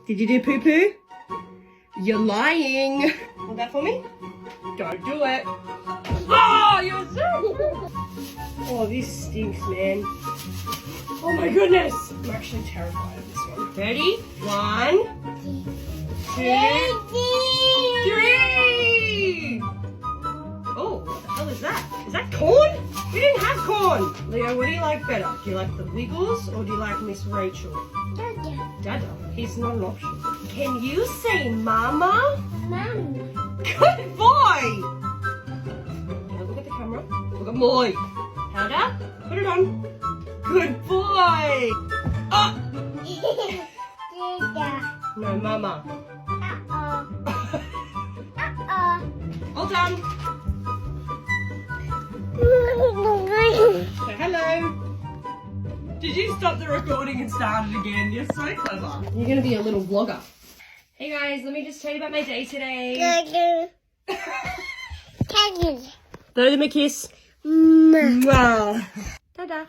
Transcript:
Did you do poo-poo? You're lying. Want that for me? Don't do it. Oh, you're so... Oh, this stinks, man. Oh my goodness. I'm actually terrified of this one. Ready? 1, 2, 3. Oh, what the hell is that? Is that corn? We didn't have corn. Leo, what do you like better? Do you like the Wiggles or do you like Miss Rachel? Dada. Dada. He's not an option. Can you say mama? Mom. Good boy. Look at the camera. Look at boy. Powder. Put it on. Good boy. Oh. Dada. No, mama. Uh-oh. Uh-oh. All done. Say hello. Did you stop the recording and start it again? You're so clever. You're going to be a little vlogger. Hey guys, let me just tell you about my day today. Throw them a kiss. Mwah. Ta-da.